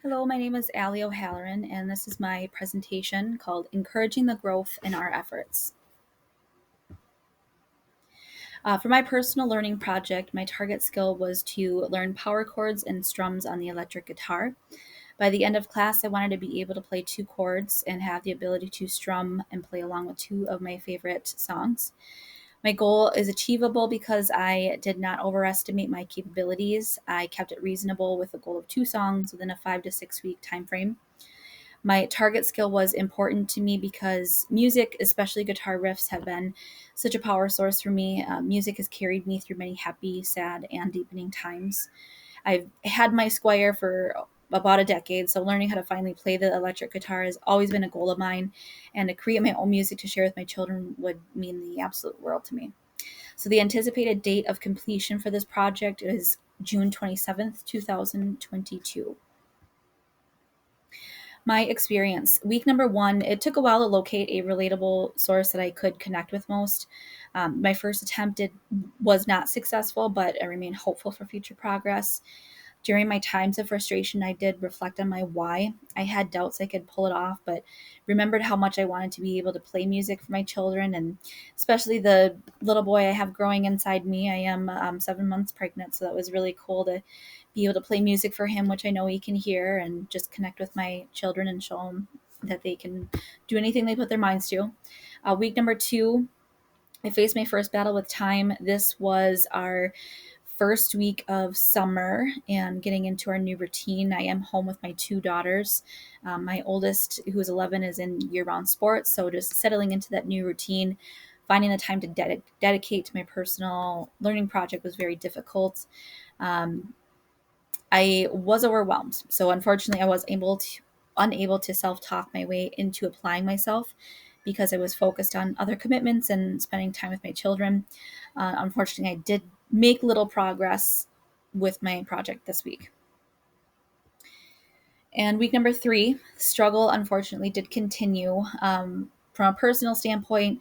Hello, my name is Allie O'Halloran, and this is my presentation called Encouraging the Growth in Our Efforts. For my personal learning project, my target skill was to learn power chords and strums on the electric guitar. By the end of class, I wanted to be able to play two chords and have the ability to strum and play along with two of my favorite songs. My goal is achievable because I did not overestimate my capabilities. I kept it reasonable with a goal of two songs within a 5 to 6 week time frame. My target skill was important to me because music, especially guitar riffs, have been such a power source for me. Music has carried me through many happy, sad, and deepening times. I've had my Squire for about a decade, so learning how to finally play the electric guitar has always been a goal of mine, and to create my own music to share with my children would mean the absolute world to me. So the anticipated date of completion for this project is June 27th, 2022. My experience. Week number one, it took a while to locate a relatable source that I could connect with most. My first attempt was not successful, but I remain hopeful for future progress. During my times of frustration, I did reflect on my why. I had doubts I could pull it off, but remembered how much I wanted to be able to play music for my children, and especially the little boy I have growing inside me. I am 7 months pregnant, so that was really cool to be able to play music for him, which I know he can hear, and just connect with my children and show them that they can do anything they put their minds to. Week number two, I faced my first battle with time. This was our first week of summer and getting into our new routine. I am home with my two daughters. My oldest, who is 11, is in year round sports. So just settling into that new routine, finding the time to dedicate to my personal learning project was very difficult. Um, I was overwhelmed. So unfortunately, I was unable to self-talk my way into applying myself because I was focused on other commitments and spending time with my children. Unfortunately, I did make little progress with my project this week. And week number three, struggle unfortunately did continue. From a personal standpoint,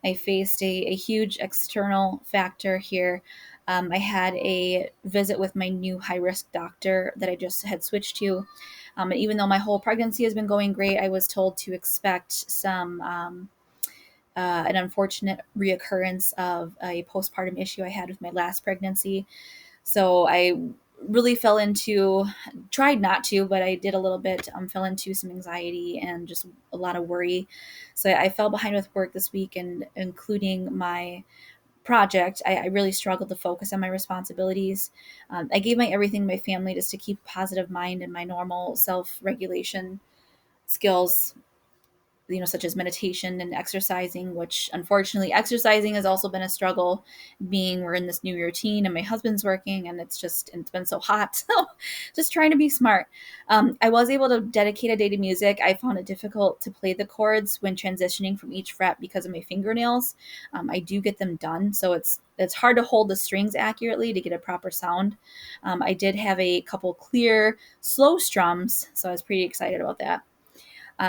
I faced a huge external factor here. I had a visit with my new high risk doctor that I just had switched to. And even though my whole pregnancy has been going great, I was told to expect an unfortunate reoccurrence of a postpartum issue I had with my last pregnancy. So I really tried not to, but I did a little bit, fell into some anxiety and just a lot of worry. So I fell behind with work this week, and including my project, I really struggled to focus on my responsibilities. I gave my everything to my family just to keep a positive mind and my normal self regulation skills, such as meditation and exercising, which unfortunately exercising has also been a struggle, being we're in this new routine and my husband's working and it's been so hot. So just trying to be smart. I was able to dedicate a day to music. I found it difficult to play the chords when transitioning from each fret because of my fingernails. I do get them done, so it's hard to hold the strings accurately to get a proper sound. I did have a couple clear, slow strums, so I was pretty excited about that.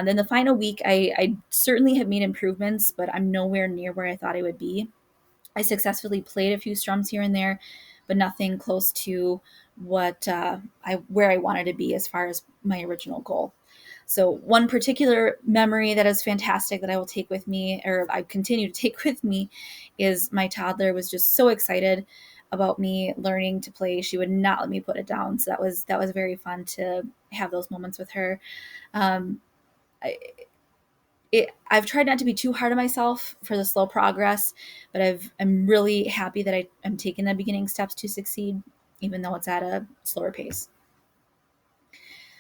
Then the final week, I certainly have made improvements, but I'm nowhere near where I thought I would be. I successfully played a few strums here and there, but nothing close to what where I wanted to be as far as my original goal. So one particular memory that is fantastic that I will take with me, or I continue to take with me, is my toddler was just so excited about me learning to play. She would not let me put it down. So that was very fun to have those moments with her. Um, I, I've tried not to be too hard on myself for the slow progress, but I'm really happy that I'm taking the beginning steps to succeed, even though it's at a slower pace.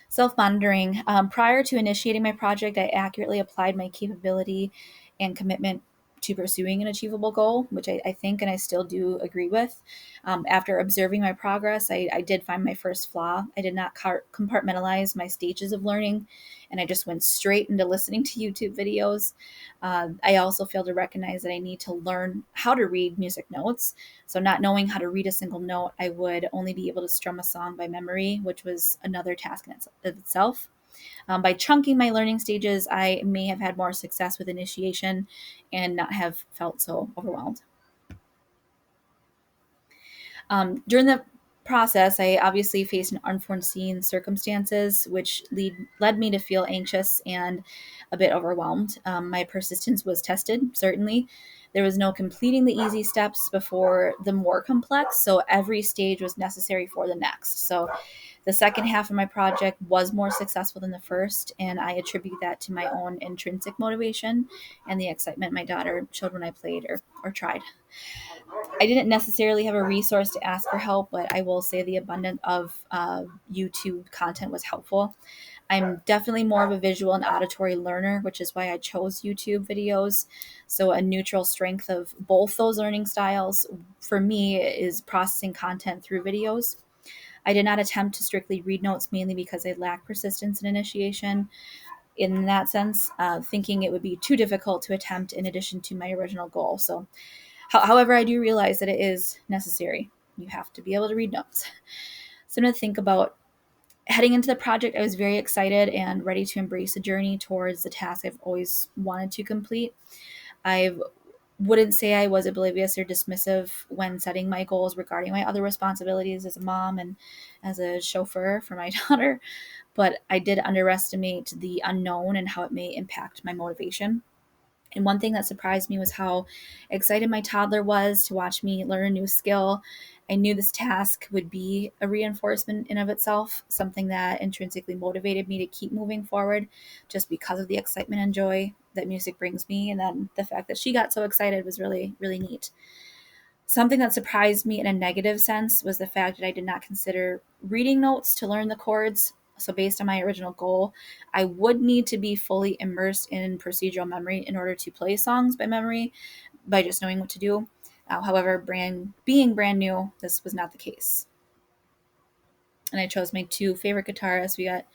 Self monitoring. Prior to initiating my project, I accurately applied my capability and commitment to pursuing an achievable goal, which I think and I still do agree with. After observing my progress, I did find my first flaw. I did not compartmentalize my stages of learning, and I just went straight into listening to YouTube videos. I also failed to recognize that I need to learn how to read music notes. So, not knowing how to read a single note, I would only be able to strum a song by memory, which was another task of itself. By chunking my learning stages, I may have had more success with initiation and not have felt so overwhelmed. During the process, I obviously faced an unforeseen circumstances, which led me to feel anxious and a bit overwhelmed. My persistence was tested, certainly. There was no completing the easy steps before the more complex, so every stage was necessary for the next. So the second half of my project was more successful than the first, and I attribute that to my own intrinsic motivation and the excitement my daughter showed when I played or tried. I didn't necessarily have a resource to ask for help, but I will say the abundance of YouTube content was helpful. I'm definitely more of a visual and auditory learner, which is why I chose YouTube videos. So, a neutral strength of both those learning styles for me is processing content through videos. I did not attempt to strictly read notes mainly because I lack persistence and initiation in that sense, thinking it would be too difficult to attempt in addition to my original goal. So, however, I do realize that it is necessary. You have to be able to read notes. So I'm going to think about heading into the project. I was very excited and ready to embrace the journey towards the task I've always wanted to complete. I wouldn't say I was oblivious or dismissive when setting my goals regarding my other responsibilities as a mom and as a chauffeur for my daughter, but I did underestimate the unknown and how it may impact my motivation. And one thing that surprised me was how excited my toddler was to watch me learn a new skill. I knew this task would be a reinforcement in of itself, something that intrinsically motivated me to keep moving forward just because of the excitement and joy that music brings me. And then the fact that she got so excited was really, really neat. Something that surprised me in a negative sense was the fact that I did not consider reading notes to learn the chords. So, based on my original goal, I would need to be fully immersed in procedural memory in order to play songs by memory by just knowing what to do. However, being brand new, this was not the case. And I chose my two favorite guitarists. We got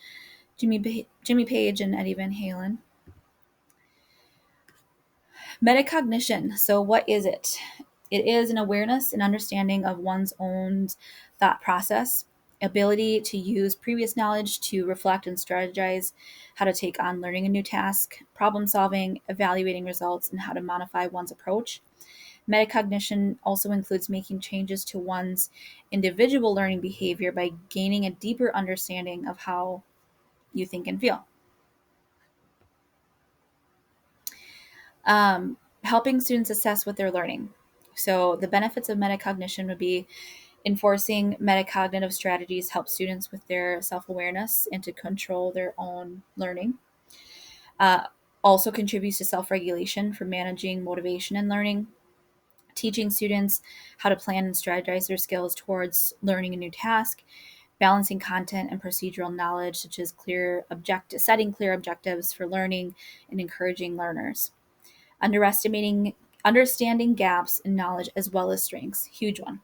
Jimmy Page and Eddie Van Halen. Metacognition. So, what is it? It is an awareness and understanding of one's own thought process, ability to use previous knowledge to reflect and strategize how to take on learning a new task, problem solving, evaluating results, and how to modify one's approach. Metacognition also includes making changes to one's individual learning behavior by gaining a deeper understanding of how you think and feel. Helping students assess what they're learning. So, the benefits of metacognition would be enforcing metacognitive strategies help students with their self awareness and to control their own learning. Uh, Also contributes to self regulation for managing motivation and learning, teaching students how to plan and strategize their skills towards learning a new task, balancing content and procedural knowledge, such as setting clear objectives for learning and encouraging learners. Underestimating Understanding gaps in knowledge as well as strengths, huge one.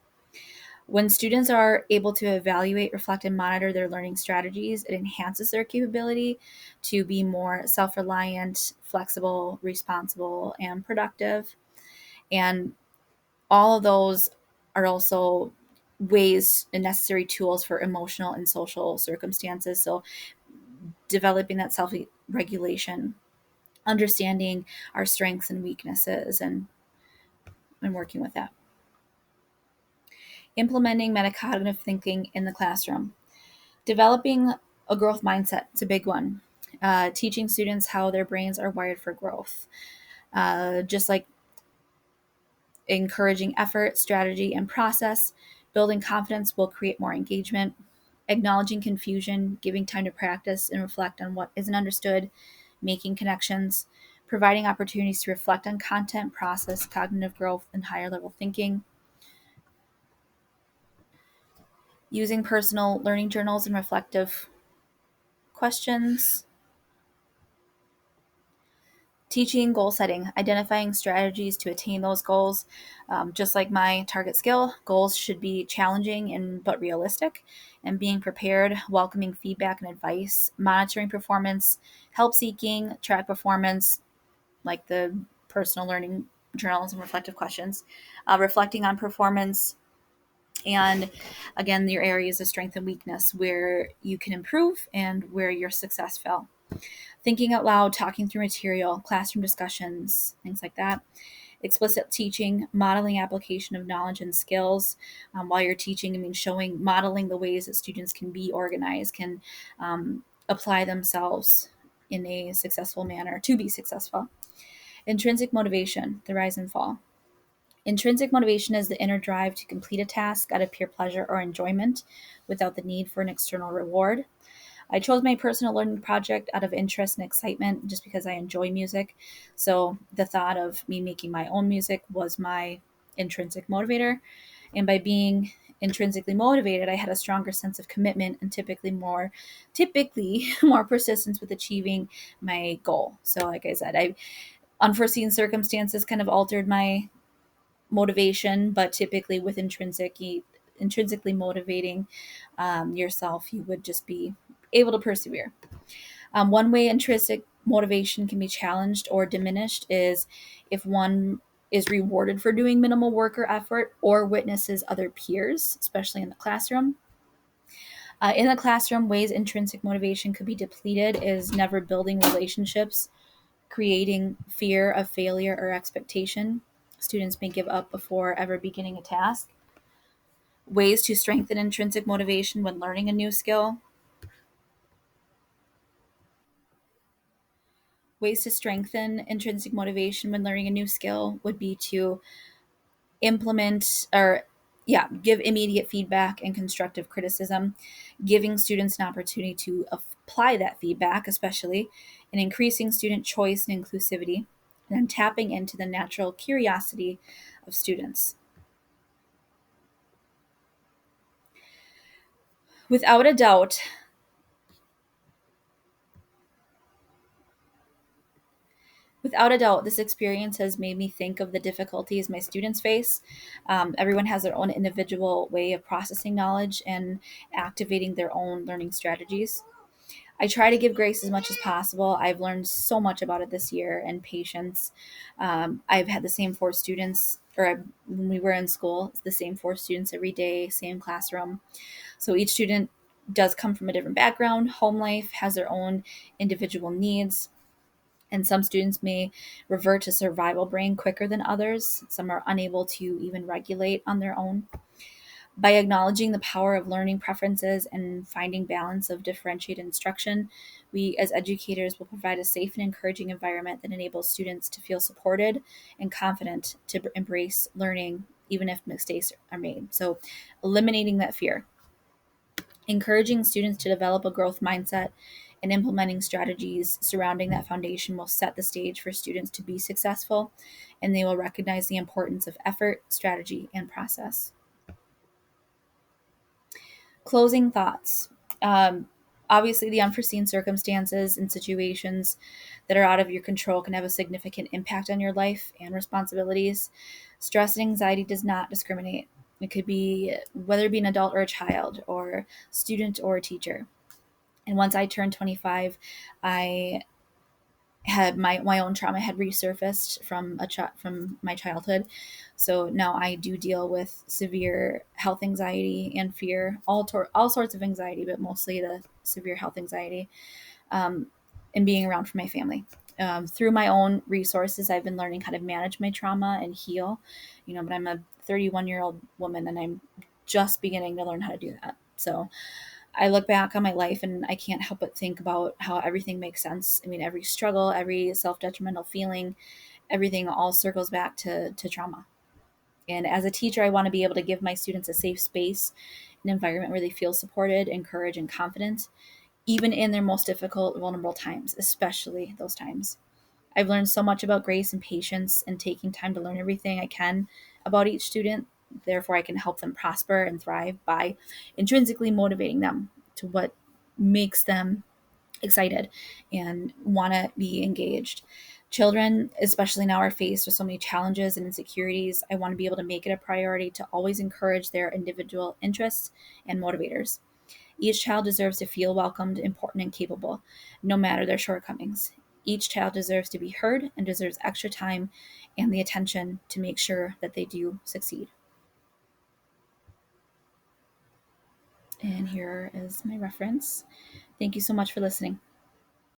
When students are able to evaluate, reflect, and monitor their learning strategies, it enhances their capability to be more self reliant, flexible, responsible, and productive. And all of those are also ways and necessary tools for emotional and social circumstances. So, developing that self regulation, understanding our strengths and weaknesses, and working with that. Implementing metacognitive thinking in the classroom. Developing a growth mindset is a big one. Teaching students how their brains are wired for growth. Just like encouraging effort, strategy, and process, building confidence will create more engagement. Acknowledging confusion, giving time to practice and reflect on what isn't understood, making connections, providing opportunities to reflect on content, process, cognitive growth, and higher level thinking. Using personal learning journals and reflective questions. Teaching goal setting, identifying strategies to attain those goals. Just like my target skill, goals should be challenging and but realistic, and being prepared, welcoming feedback and advice, monitoring performance, help seeking, track performance, like the personal learning journals and reflective questions, reflecting on performance, and again, your areas of strength and weakness where you can improve and where your success fell. Thinking out loud, talking through material, classroom discussions, things like that. Explicit teaching, modeling application of knowledge and skills. While you're teaching, I mean, modeling the ways that students can be organized, can apply themselves in a successful manner to be successful. Intrinsic motivation, the rise and fall. Intrinsic motivation is the inner drive to complete a task out of pure pleasure or enjoyment without the need for an external reward. I chose my personal learning project out of interest and excitement just because I enjoy music. So the thought of me making my own music was my intrinsic motivator. And by being intrinsically motivated, I had a stronger sense of commitment and typically more persistence with achieving my goal. So like I said, I unforeseen circumstances kind of altered my motivation, but typically with intrinsically motivating yourself, you would just be able to persevere. One way intrinsic motivation can be challenged or diminished is if one is rewarded for doing minimal work or effort or witnesses other peers, especially in the classroom. In the classroom, ways intrinsic motivation could be depleted is never building relationships, creating fear of failure or expectation. Students may give up before ever beginning a task. Ways to strengthen intrinsic motivation when learning a new skill. Ways to strengthen intrinsic motivation when learning a new skill would be to implement or give immediate feedback and constructive criticism, giving students an opportunity to apply that feedback, especially, and increasing student choice and inclusivity, and then tapping into the natural curiosity of students. Without a doubt, this experience has made me think of the difficulties my students face. Everyone has their own individual way of processing knowledge and activating their own learning strategies. I try to give grace as much as possible. I've learned so much about it this year and patience. I've had the same four students, when we were in school, the same four students every day, same classroom. So each student does come from a different background. Home life has their own individual needs. And some students may revert to survival brain quicker than others. Some are unable to even regulate on their own. By acknowledging the power of learning preferences and finding balance of differentiated instruction, we as educators will provide a safe and encouraging environment that enables students to feel supported and confident to embrace learning even if mistakes are made. So, eliminating that fear, encouraging students to develop a growth mindset and implementing strategies surrounding that foundation will set the stage for students to be successful, and they will recognize the importance of effort, strategy, and process. Closing thoughts. Um, Obviously, the unforeseen circumstances and situations that are out of your control can have a significant impact on your life and responsibilities. Stress and anxiety does not discriminate. It could be whether it be an adult or a child, or student or a teacher. And once I turned 25, I had my own trauma had resurfaced from from my childhood. So now I do deal with severe health anxiety and fear, all sorts of anxiety, but mostly the severe health anxiety, um, and being around for my family. Through my own resources, I've been learning how to manage my trauma and heal. But I'm a 31-year-old woman, and I'm just beginning to learn how to do that. So I look back on my life and I can't help but think about how everything makes sense. I mean, every struggle, every self detrimental feeling, everything all circles back to trauma. And as a teacher, I want to be able to give my students a safe space, an environment where they feel supported, encouraged, and confident, even in their most difficult, vulnerable times, especially those times. I've learned so much about grace and patience and taking time to learn everything I can about each student. Therefore, I can help them prosper and thrive by intrinsically motivating them to what makes them excited and want to be engaged. Children, especially now, are faced with so many challenges and insecurities. I want to be able to make it a priority to always encourage their individual interests and motivators. Each child deserves to feel welcomed, important, and capable, no matter their shortcomings. Each child deserves to be heard and deserves extra time and the attention to make sure that they do succeed. And here is my reference. Thank you so much for listening.